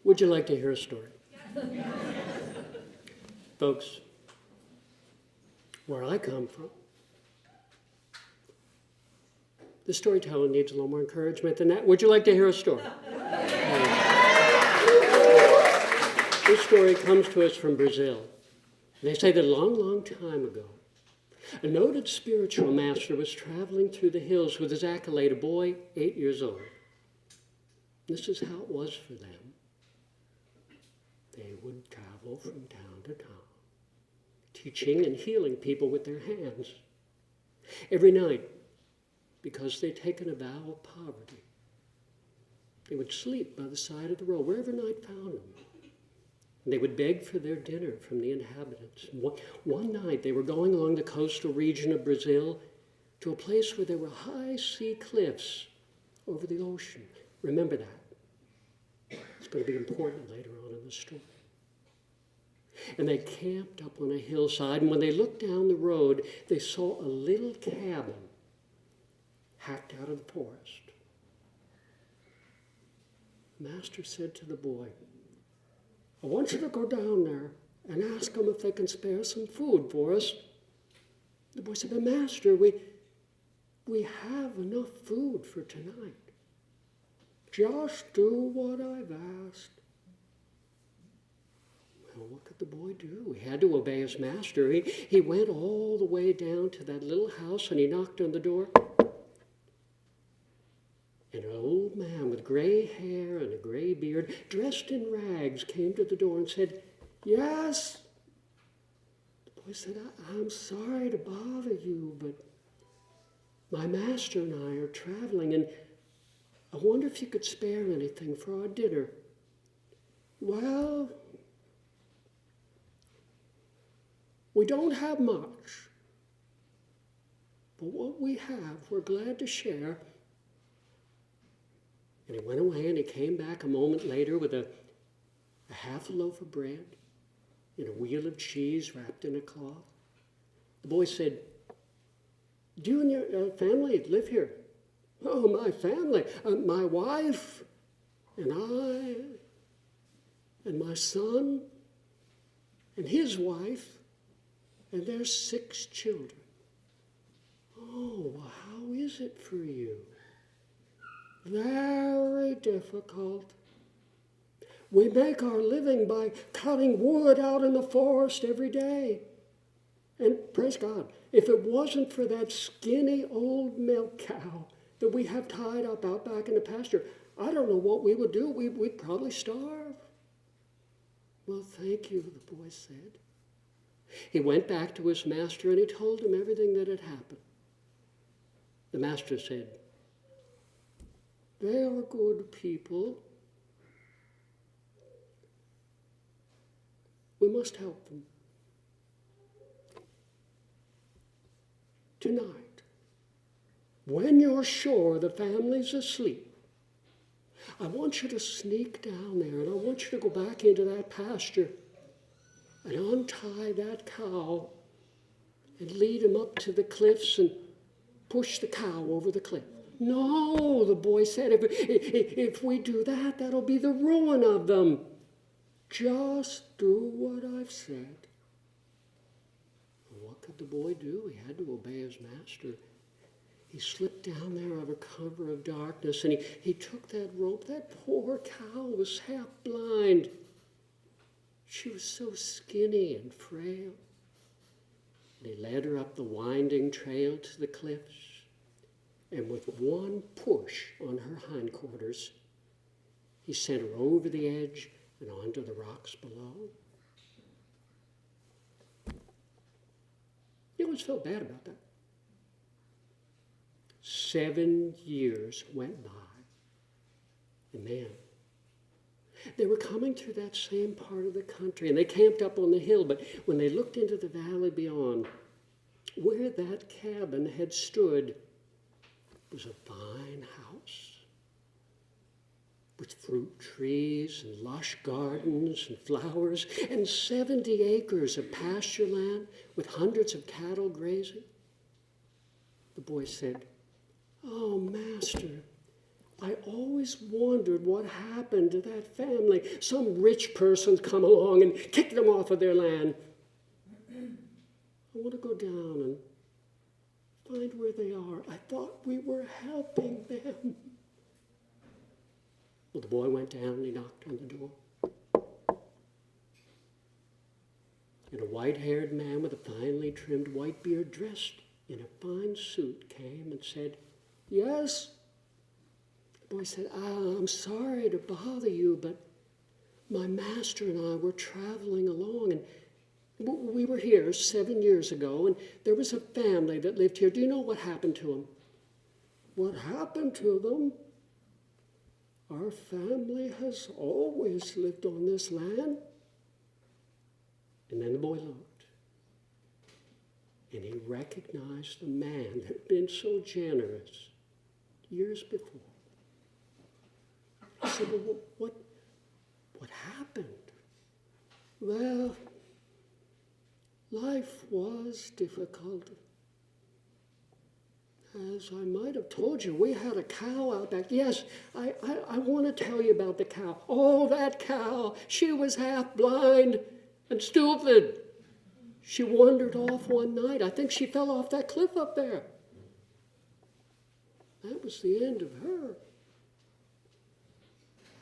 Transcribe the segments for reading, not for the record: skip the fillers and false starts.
Would you like to hear a story? Folks, where I come from, the storyteller needs a little more encouragement than that. Would you like to hear a story? This story comes to us from Brazil. They say that a long, long time ago, a noted spiritual master was traveling through the hills with his acolyte, a boy 8 years old. This is how it was for them. They would travel from town to town, teaching and healing people with their hands. Every night, because they'd taken a vow of poverty, they would sleep by the side of the road, wherever night found them. And they would beg for their dinner from the inhabitants. One night, they were going along the coastal region of Brazil to a place where there were high sea cliffs over the ocean. Remember that. It's going to be important later on in the story. And they camped up on a hillside, and when they looked down the road, they saw a little cabin hacked out of the forest. The master said to the boy, I want you to go down there and ask them if they can spare some food for us. The boy said, but Master, we have enough food for tonight. Just do what I've asked. Well, what could the boy do? He had to obey his master. He went all the way down to that little house and he knocked on the door. And an old man with gray hair and a gray beard, dressed in rags, came to the door and said, Yes. The boy said, I'm sorry to bother you, but my master and I are traveling, and I wonder if you could spare anything for our dinner. Well, we don't have much, but what we have, we're glad to share. And he went away and he came back a moment later with a half a loaf of bread and a wheel of cheese wrapped in a cloth. The boy said, do you and your family live here? Oh, my family, my wife and I and my son and his wife and their 6 children. Oh, well, how is it for you? Very difficult. We make our living by cutting wood out in the forest every day. And praise God, if it wasn't for that skinny old milk cow that we have tied up out back in the pasture, I don't know what we would do. We'd probably starve. Well, thank you, the boy said. He went back to his master and he told him everything that had happened. The master said, they are good people. We must help them. Tonight, when you're sure the family's asleep, I want you to sneak down there and I want you to go back into that pasture and untie that cow and lead him up to the cliffs and push the cow over the cliff. No, the boy said, if we do that, that'll be the ruin of them. Just do what I've said. Well, what could the boy do? He had to obey his master. He slipped down there under cover of darkness, and he took that rope. That poor cow was half blind. She was so skinny and frail. And he led her up the winding trail to the cliffs. And with one push on her hindquarters, he sent her over the edge and onto the rocks below. He always felt bad about that. 7 years went by. And man, they were coming through that same part of the country, and they camped up on the hill, but when they looked into the valley beyond, where that cabin had stood was a fine house with fruit trees and lush gardens and flowers and 70 acres of pasture land with hundreds of cattle grazing. The boy said, oh, Master, I always wondered what happened to that family. Some rich person's come along and kicked them off of their land. I want to go down and find where they are. I thought we were helping them. Well, the boy went down and he knocked on the door. And a white-haired man with a finely trimmed white beard, dressed in a fine suit, came and said, "Yes?" The boy said, "I'm sorry to bother you, but my master and I were traveling along, and we were here 7 years ago, and there was a family that lived here. Do you know what happened to them?" "What happened to them? Our family has always lived on this land." And then the boy looked, and he recognized the man that had been so generous years before. He said, "Well, what happened?" "Well, life was difficult. As I might have told you, we had a cow out back." "Yes, I want to tell you about the cow." "Oh, that cow, she was half blind and stupid. She wandered off one night. I think she fell off that cliff up there. That was the end of her.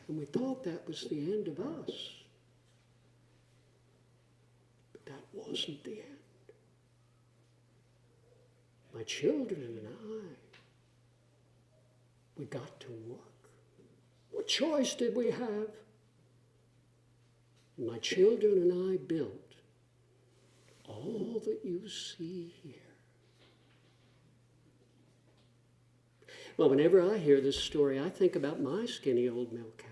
And we thought that was the end of us. But that wasn't the end. My children and I, we got to work. What choice did we have? And my children and I built all that you see here. Well, whenever I hear this story, I think about my skinny old milk cows.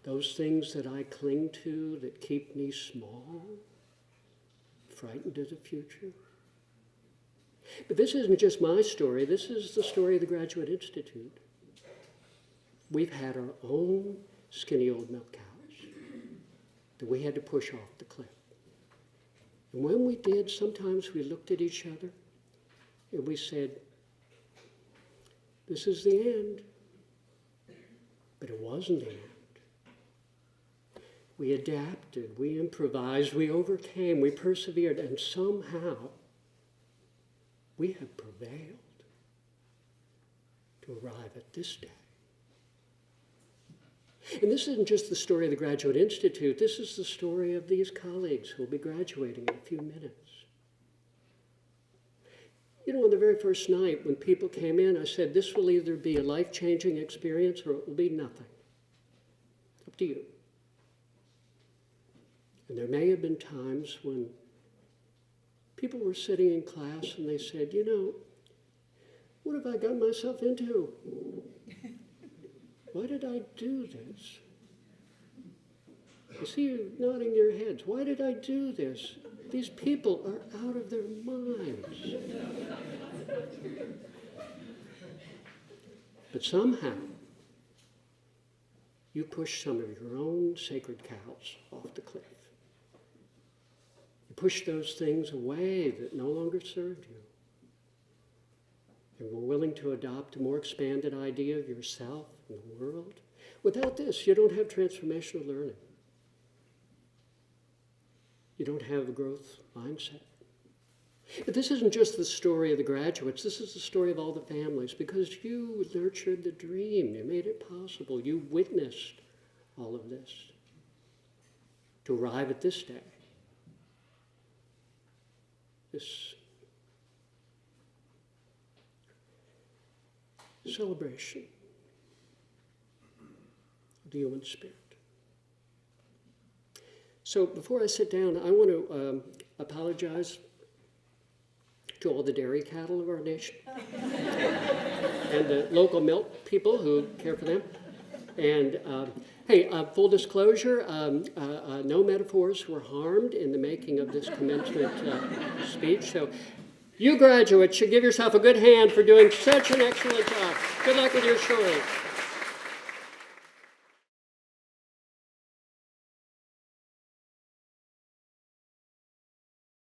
Those things that I cling to that keep me small, frightened of the future. But this isn't just my story. This is the story of the Graduate Institute. We've had our own skinny old milk cows that we had to push off the cliff. And when we did, sometimes we looked at each other and we said, "This is the end." But it wasn't the end. We adapted, we improvised, we overcame, we persevered, and somehow we have prevailed to arrive at this day. And this isn't just the story of the Graduate Institute. This is the story of these colleagues who will be graduating in a few minutes. You know, on the very first night when people came in, I said, this will either be a life-changing experience or it will be nothing. Up to you. And there may have been times when people were sitting in class and they said, "You know, what have I got myself into? Why did I do this?" I see you nodding your heads. Why did I do this? These people are out of their minds. But somehow, you push some of your own sacred cows off the cliff. You push those things away that no longer served you. And were willing to adopt a more expanded idea of yourself and the world. Without this, you don't have transformational learning. You don't have a growth mindset. But this isn't just the story of the graduates. This is the story of all the families, because you nurtured the dream. You made it possible. You witnessed all of this to arrive at this day. This celebration of the human spirit. So before I sit down, I want to apologize to all the dairy cattle of our nation and the local milk people who care for them. And hey, full disclosure, no metaphors were harmed in the making of this commencement speech. So you graduates should give yourself a good hand for doing such an excellent job. Good luck with your story.